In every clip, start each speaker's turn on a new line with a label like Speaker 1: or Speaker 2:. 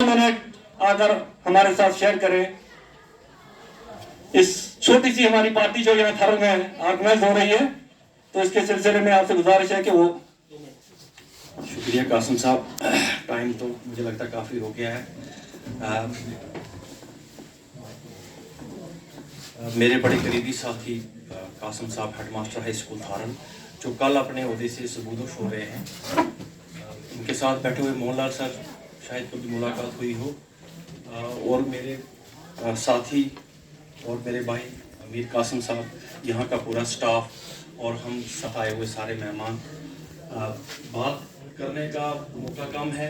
Speaker 1: Minute आकर हमारे साथ शेयर करें। इस छोटी सी हमारी पार्टी जो यहाँ थर में ऑर्गेनाइज हो रही है, तो इसके सिलसिले में आपसे गुजारिश है कि वो।
Speaker 2: शुक्रिया कासिम साहब, टाइम तो मुझे लगता है काफ़ी हो गया है। मेरे बड़े करीबी साथी कासिम साहब, हेड मास्टर हाई स्कूल थारन, जो कल अपने ओहदे से सबूदोश हो रहे हैं, उनके साथ बैठे हुए मोहनलाल सर, शायद कभी मुलाकात हुई हो, और मेरे साथी और मेरे भाई मीर कासिम साहब, यहाँ का पूरा स्टाफ और हम साथ आए हुए सारे मेहमान। बात करने का मौका कम है,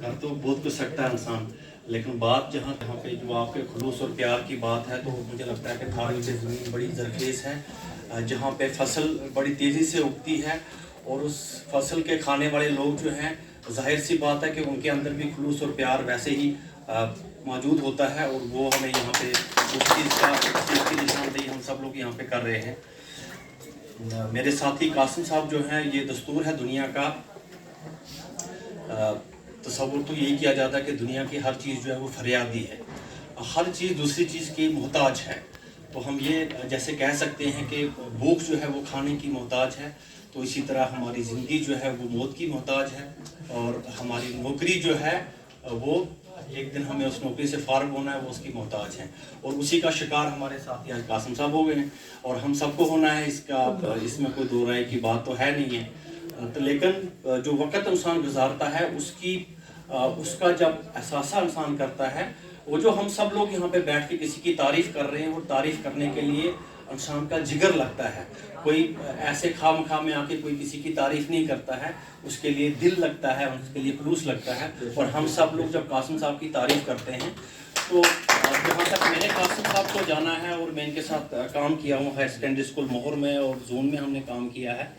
Speaker 2: कर तो बहुत कुछ सकता है इंसान, लेकिन बात जहाँ पे जो आपके खुलूस और प्यार की बात है, तो मुझे लगता है कि थारन की ज़मीन बड़ी ज़रखेज़ है, जहाँ पे फसल बड़ी तेज़ी से उगती है, और उस फसल के खाने वाले लोग जो हैं, जाहिर सी बात है कि उनके अंदर भी खुलूस और प्यार वैसे ही मौजूद होता है, और वो हमें यहाँ पे उस चीज़ की निशानदेही हम सब लोग यहाँ पे कर रहे हैं। मेरे साथी कासिम साहब जो हैं, ये दस्तूर है दुनिया का। तसव्वुर तो यही किया जाता है कि दुनिया की हर चीज़ जो है वो फरियादी है, हर चीज़ दूसरी चीज़ की मोहताज है। तो हम ये जैसे कह सकते हैं कि भूख जो है वो खाने की मोहताज है, तो इसी तरह हमारी ज़िंदगी जो है वो मौत की मोहताज है, और हमारी नौकरी जो है वो एक दिन हमें उस नौकरी से फारग होना है, वो उसकी मोहताज है, और उसी का शिकार हमारे साथी आज कासिम साहब हो गए हैं, और हम सबको होना है, इसमें कोई दो राय की बात तो है नहीं है। तो लेकिन जो वक़्त इंसान गुजारता है उसका जब एहसास इंसान करता है, वो जो हम सब लोग यहाँ पे बैठ के किसी की तारीफ़ कर रहे हैं, वो तारीफ़ करने के लिए इंसान का जिगर लगता है। कोई ऐसे खाम में आके कोई किसी की तारीफ़ नहीं करता है, उसके लिए दिल लगता है, उसके लिए खुलूस लगता है। और हम सब लोग जब कासिम साहब की तारीफ़ करते हैं, तो जहाँ तक मैंने कासिम साहब को जाना है, और मैं इनके साथ काम किया हूँ हायर सेकेंडरी स्कूल मोहर में, और जोन में हमने काम किया है।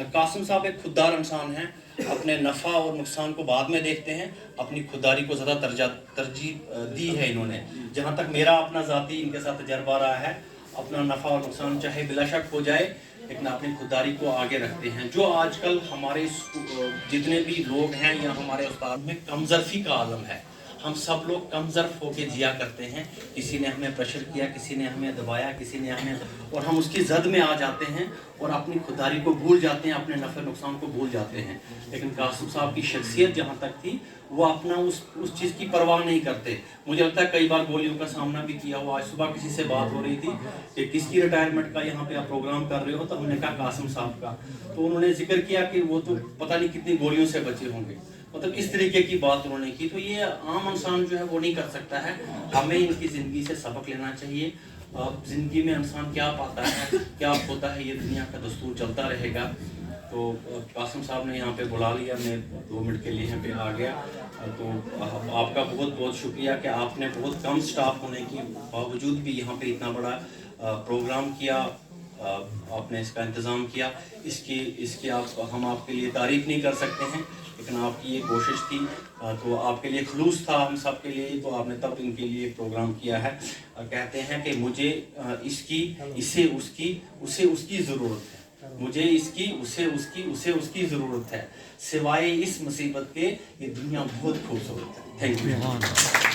Speaker 2: कासिम साहब एक खुददार इंसान हैं, अपने नफ़ा और नुकसान को बाद में देखते हैं, अपनी खुददारी को ज़्यादा तरजीह दी है इन्होंने। जहाँ तक मेरा अपना ज़ाती इनके साथ तजर्बा रहा है, अपना नफ़ा और नुकसान चाहे बिलाशक हो जाए, लेकिन अपनी खुददारी को आगे रखते हैं। जो आजकल हमारे जितने भी लोग हैं या हमारे उस्ताद में कमज़रफ़ी का आलम है, हम सब लोग कमज़र्फ़ होके जिया करते हैं। किसी ने हमें प्रेशर किया, किसी ने हमें दबाया, किसी ने हमें, और हम उसकी जद में आ जाते हैं और अपनी खुददारी को भूल जाते हैं, अपने नफ़े नुकसान को भूल जाते हैं। लेकिन कासिम साहब की शख्सियत जहाँ तक थी, वो अपना उस चीज़ की परवाह नहीं करते। मुझे लगता है कई बार गोलियों का सामना भी किया हुआ। आज सुबह किसी से बात हो रही थी कि किसकी रिटायरमेंट का यहाँ पे आप प्रोग्राम कर रहे हो, तो हमने कहा कासिम साहब का, तो उन्होंने जिक्र किया कि वो तो पता नहीं कितनी गोलियों से बचे होंगे, मतलब इस तरीके की बात उन्होंने की। तो ये आम इंसान जो है वो नहीं कर सकता है, हमें इनकी ज़िंदगी से सबक लेना चाहिए। ज़िंदगी में इंसान क्या पाता है, क्या होता है, ये दुनिया का दस्तूर चलता रहेगा। तो कासिम साहब ने यहाँ पे बुला लिया, मैं 2 मिनट के लिए यहाँ पे आ गया। तो आपका बहुत बहुत शुक्रिया कि आपने बहुत कम स्टाफ होने के बावजूद भी यहाँ पे इतना बड़ा प्रोग्राम किया, आपने इसका इंतज़ाम किया। इसकी हम आपके लिए तारीफ़ नहीं कर सकते हैं, लेकिन आपकी ये कोशिश थी, तो आपके लिए खुलूस था हम सब के लिए, तो आपने तब इनके लिए प्रोग्राम किया है। कहते हैं कि मुझे इसे उसकी ज़रूरत है, मुझे उसे उसकी ज़रूरत है, सिवाय इस मुसीबत के ये दुनिया बहुत खूबसूरत है। Thank you.